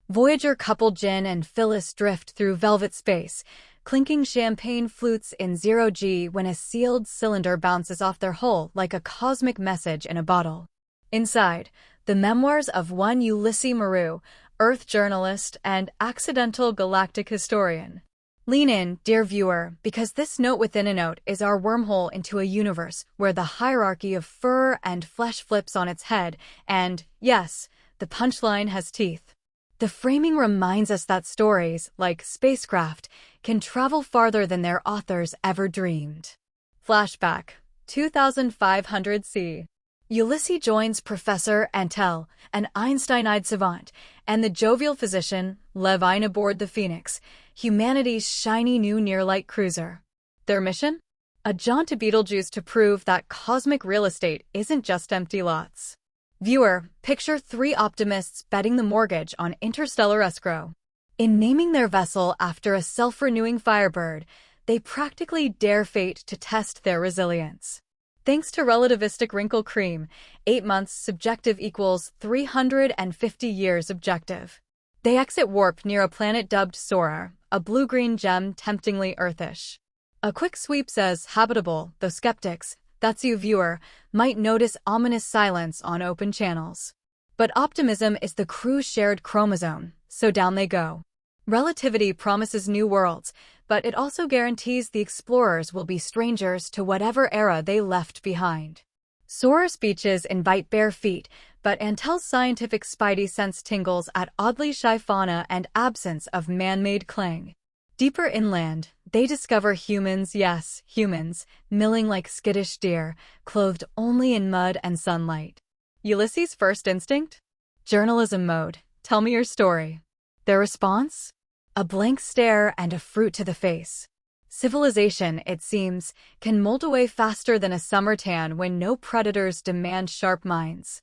Voyager couple Jin and Phyllis drift through velvet space, clinking champagne flutes in zero-G when a sealed cylinder bounces off their hull like a cosmic message in a bottle. Inside, the memoirs of one Ulysse Mérou, Earth journalist and accidental galactic historian. Lean in, dear viewer, because this note within a note is our wormhole into a universe where the hierarchy of fur and flesh flips on its head, and, yes, the punchline has teeth. The framing reminds us that stories, like spacecraft, can travel farther than their authors ever dreamed. Flashback, 2500 C. Ulysse joins Professor Antel, an Einstein-eyed savant, and the jovial physician, Levine aboard the Phoenix, humanity's shiny new near-light cruiser. Their mission? A jaunt to Betelgeuse to prove that cosmic real estate isn't just empty lots. Viewer, picture three optimists betting the mortgage on interstellar escrow. In naming their vessel after a self-renewing Firebird, they practically dare fate to test their resilience. Thanks to relativistic wrinkle cream, 8 months subjective equals 350 years objective. They exit warp near a planet dubbed Soror, a blue-green gem temptingly Earthish. A quick sweep says habitable, though skeptics, that's you viewer, might notice ominous silence on open channels. But optimism is the crew's shared chromosome, so down they go. Relativity promises new worlds, but it also guarantees the explorers will be strangers to whatever era they left behind. Soror's beaches invite bare feet, but Antel's scientific spidey sense tingles at oddly shy fauna and absence of man-made clang. Deeper inland, they discover humans, yes, humans, milling like skittish deer, clothed only in mud and sunlight. Ulysses' first instinct? Journalism mode. Tell me your story. Their response? A blank stare and a fruit to the face. Civilization, it seems, can mold away faster than a summer tan when no predators demand sharp minds.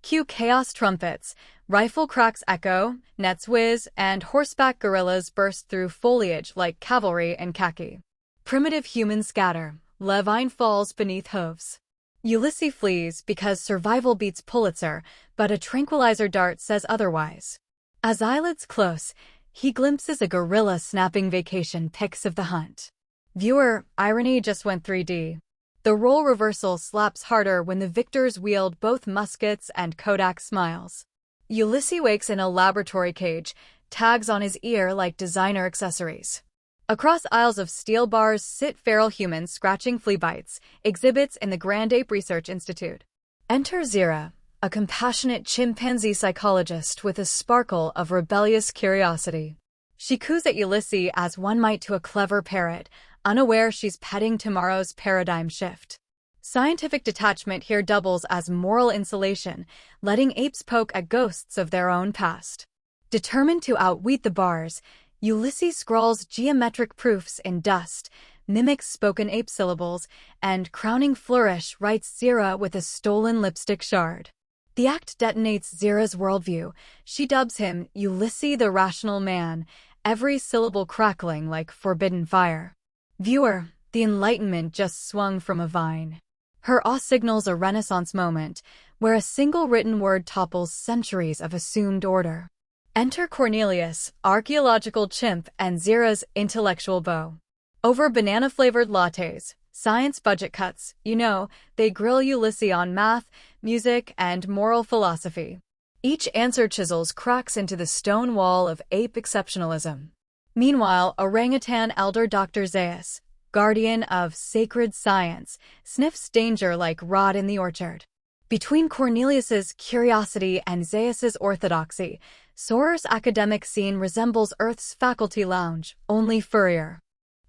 Cue chaos trumpets, rifle cracks echo, nets whiz, and horseback guerrillas burst through foliage like cavalry in khaki. Primitive humans scatter, Levine falls beneath hooves. Ulysse flees because survival beats Pulitzer, but a tranquilizer dart says otherwise. As eyelids close, he glimpses a gorilla snapping vacation pics of the hunt. Viewer, irony just went 3D. The role reversal slaps harder when the victors wield both muskets and Kodak smiles. Ulysse wakes in a laboratory cage, tags on his ear like designer accessories. Across aisles of steel bars sit feral humans scratching flea bites, exhibits in the Grand Ape Research Institute. Enter Zira, a compassionate chimpanzee psychologist with a sparkle of rebellious curiosity. She coos at Ulysse as one might to a clever parrot, unaware she's petting tomorrow's paradigm shift. Scientific detachment here doubles as moral insulation, letting apes poke at ghosts of their own past. Determined to outwit the bars, Ulysse scrawls geometric proofs in dust, mimics spoken ape syllables, and, crowning flourish, writes Zira with a stolen lipstick shard. The act detonates Zira's worldview. She dubs him Ulysse the Rational Man, every syllable crackling like forbidden fire. Viewer, the Enlightenment just swung from a vine. Her awe signals a Renaissance moment, where a single written word topples centuries of assumed order. Enter Cornelius, archaeological chimp, and Zira's intellectual beau. Over banana-flavored lattes, science budget cuts, they grill Ulysse on math, music, and moral philosophy. Each answer chisels cracks into the stone wall of ape exceptionalism. Meanwhile, orangutan elder Dr. Zaius, guardian of sacred science, sniffs danger like rot in the orchard. Between Cornelius's curiosity and Zaius's orthodoxy, Soror's academic scene resembles Earth's faculty lounge, only furrier.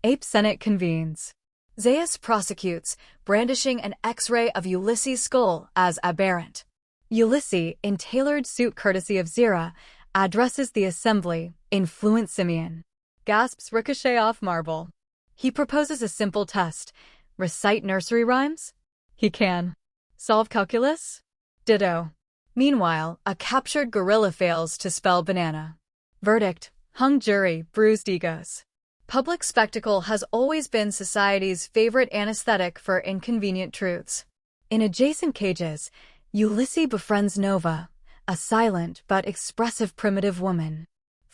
Ape Senate convenes. Zaius prosecutes, brandishing an X-ray of Ulysses' skull as aberrant. Ulysse, in tailored suit courtesy of Zira, addresses the assembly, in fluent simian. Gasps ricochet off marble. He proposes a simple test. Recite nursery rhymes? He can. Solve calculus? Ditto. Meanwhile, a captured gorilla fails to spell banana. Verdict: hung jury, bruised egos. Public spectacle has always been society's favorite anesthetic for inconvenient truths. In adjacent cages, Ulysse befriends Nova, a silent but expressive primitive woman.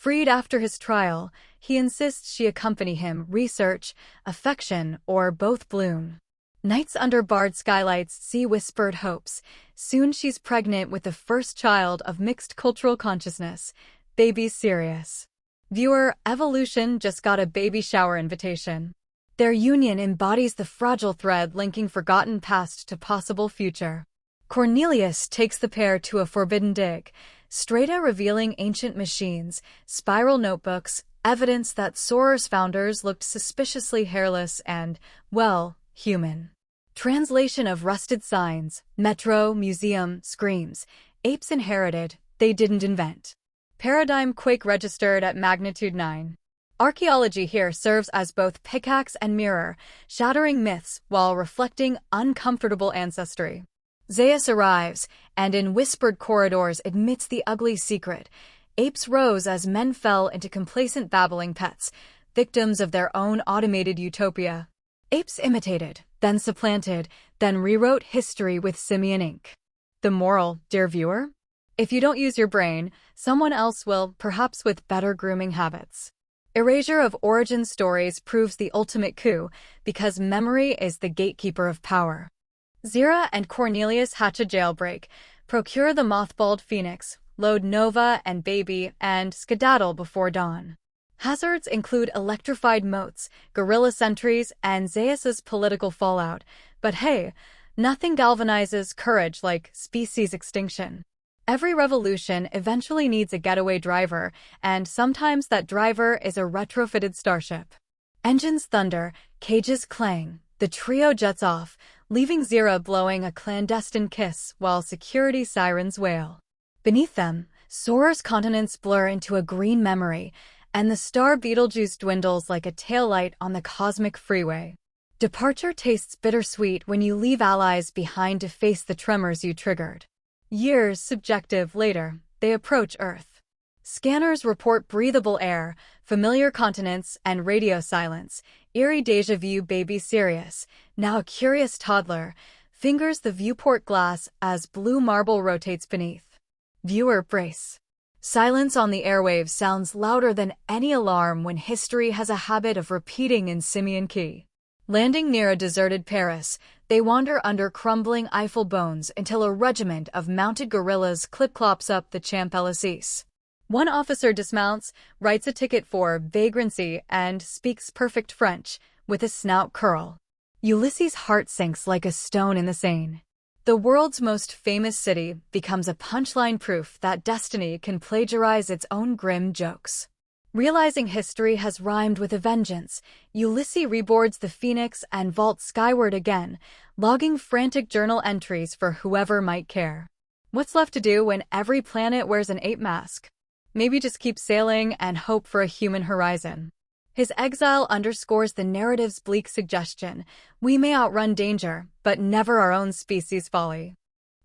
Freed after his trial, he insists she accompany him, research, affection, or both bloom. Nights under barred skylights see whispered hopes. Soon she's pregnant with the first child of mixed cultural consciousness. Baby's serious. Viewer, evolution just got a baby shower invitation. Their union embodies the fragile thread linking forgotten past to possible future. Cornelius takes the pair to a forbidden dig, strata revealing ancient machines, spiral notebooks, evidence that Soror's founders looked suspiciously hairless and, well, human. Translation of rusted signs, metro, museum, screams. Apes inherited, they didn't invent. Paradigm quake registered at magnitude 9. Archaeology here serves as both pickaxe and mirror, shattering myths while reflecting uncomfortable ancestry. Zeus arrives, and in whispered corridors admits the ugly secret. Apes rose as men fell into complacent babbling pets, victims of their own automated utopia. Apes imitated, then supplanted, then rewrote history with simian ink. The moral, dear viewer? If you don't use your brain, someone else will, perhaps with better grooming habits. Erasure of origin stories proves the ultimate coup, because memory is the gatekeeper of power. Zira and Cornelius hatch a jailbreak, procure the mothballed phoenix, load Nova and Baby, and skedaddle before dawn. Hazards include electrified moats, guerrilla sentries, and Zeus's political fallout. But hey, nothing galvanizes courage like species extinction. Every revolution eventually needs a getaway driver, and sometimes that driver is a retrofitted starship. Engines thunder, cages clang. The trio jets off, leaving Zira blowing a clandestine kiss while security sirens wail. Beneath them, Soror's continents blur into a green memory, and the star Betelgeuse dwindles like a taillight on the cosmic freeway. Departure tastes bittersweet when you leave allies behind to face the tremors you triggered. Years subjective later, they approach Earth. Scanners report breathable air, familiar continents, and radio silence. Eerie déjà vu. Baby Sirius, now a curious toddler, fingers the viewport glass as blue marble rotates beneath. Viewer brace. Silence on the airwaves sounds louder than any alarm when history has a habit of repeating in simian key. Landing near a deserted Paris, they wander under crumbling Eiffel bones until a regiment of mounted guerrillas clip-clops up the Champs-Élysées. One officer dismounts, writes a ticket for vagrancy, and speaks perfect French, with a snout curl. Ulysses' heart sinks like a stone in the Seine. The world's most famous city becomes a punchline proof that destiny can plagiarize its own grim jokes. Realizing history has rhymed with a vengeance, Ulysse reboards the Phoenix and vaults skyward again, logging frantic journal entries for whoever might care. What's left to do when every planet wears an ape mask? Maybe just keep sailing and hope for a human horizon. His exile underscores the narrative's bleak suggestion: we may outrun danger, but never our own species' folly.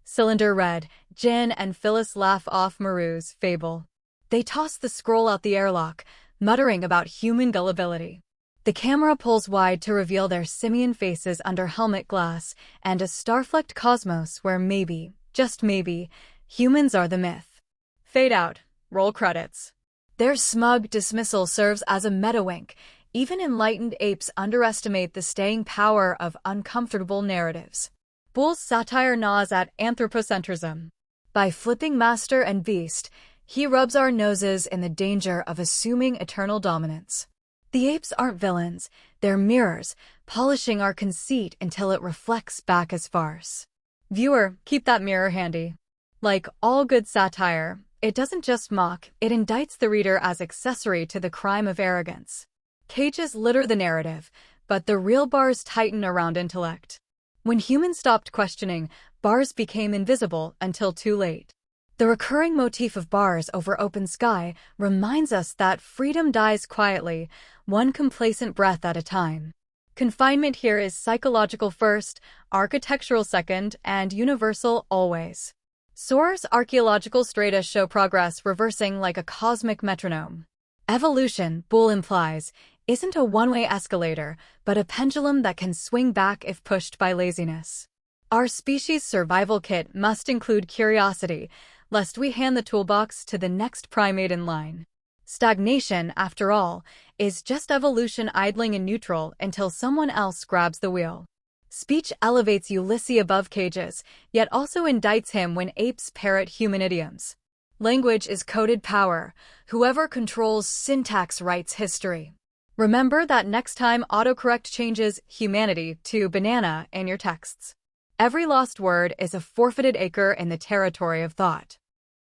Cylinder Red, Jin and Phyllis laugh off Mérou's fable. They toss the scroll out the airlock, muttering about human gullibility. The camera pulls wide to reveal their simian faces under helmet glass and a star-flecked cosmos where maybe, just maybe, humans are the myth. Fade out. Roll credits. Their smug dismissal serves as a meta-wink. Even enlightened apes underestimate the staying power of uncomfortable narratives. Boulle's satire gnaws at anthropocentrism. By flipping master and beast, he rubs our noses in the danger of assuming eternal dominance. The apes aren't villains, they're mirrors, polishing our conceit until it reflects back as farce. Viewer, keep that mirror handy. Like all good satire, it doesn't just mock, it indicts the reader as accessory to the crime of arrogance. Cages litter the narrative, but the real bars tighten around intellect. When humans stopped questioning, bars became invisible until too late. The recurring motif of bars over open sky reminds us that freedom dies quietly, one complacent breath at a time. Confinement here is psychological first, architectural second, and universal always. Soror's archaeological strata show progress reversing like a cosmic metronome. Evolution, Boulle implies, isn't a one-way escalator, but a pendulum that can swing back if pushed by laziness. Our species' survival kit must include curiosity, lest we hand the toolbox to the next primate in line. Stagnation, after all, is just evolution idling in neutral until someone else grabs the wheel. Speech elevates Ulysse above cages, yet also indicts him when apes parrot human idioms. Language is coded power. Whoever controls syntax writes history. Remember that next time autocorrect changes humanity to banana in your texts. Every lost word is a forfeited acre in the territory of thought.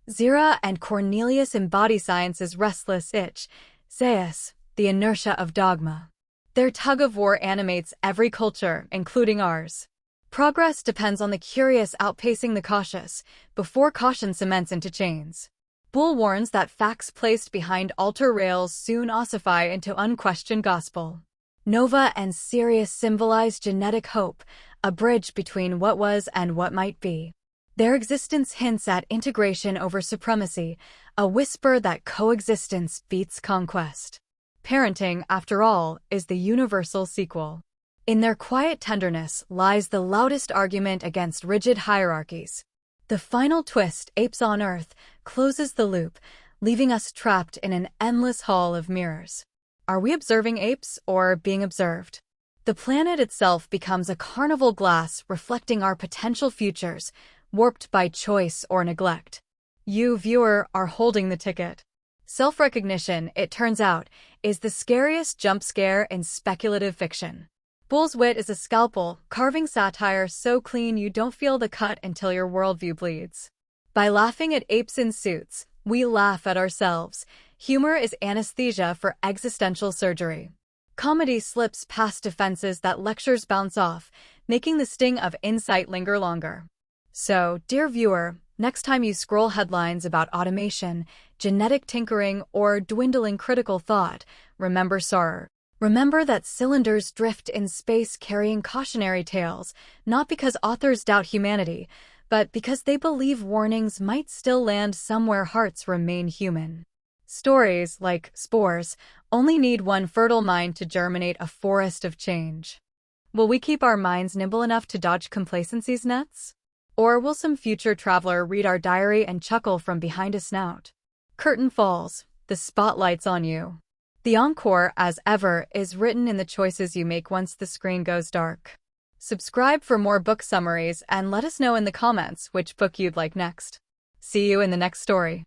Zira and Cornelius embody science's restless itch, zeus, the inertia of dogma. Their tug-of-war animates every culture, including ours. Progress depends on the curious outpacing the cautious, before caution cements into chains. Boulle warns that facts placed behind altar rails soon ossify into unquestioned gospel. Nova and Sirius symbolize genetic hope, a bridge between what was and what might be. Their existence hints at integration over supremacy, a whisper that coexistence beats conquest. Parenting, after all, is the universal sequel. In their quiet tenderness lies the loudest argument against rigid hierarchies. The final twist, Apes on Earth, closes the loop, leaving us trapped in an endless hall of mirrors. Are we observing apes or being observed? The planet itself becomes a carnival glass reflecting our potential futures, warped by choice or neglect. You, viewer, are holding the ticket. Self-recognition, it turns out, is the scariest jump scare in speculative fiction. Boulle's wit is a scalpel, carving satire so clean you don't feel the cut until your worldview bleeds. By laughing at apes in suits, we laugh at ourselves. Humor is anesthesia for existential surgery. Comedy slips past defenses that lectures bounce off, making the sting of insight linger longer. So, dear viewer, next time you scroll headlines about automation, genetic tinkering, or dwindling critical thought, remember Soror. Remember that cylinders drift in space carrying cautionary tales, not because authors doubt humanity, but because they believe warnings might still land somewhere hearts remain human. Stories, like spores, only need one fertile mind to germinate a forest of change. Will we keep our minds nimble enough to dodge complacency's nets? Or will some future traveler read our diary and chuckle from behind a snout? Curtain falls, the spotlight's on you. The encore, as ever, is written in the choices you make once the screen goes dark. Subscribe for more book summaries and let us know in the comments which book you'd like next. See you in the next story.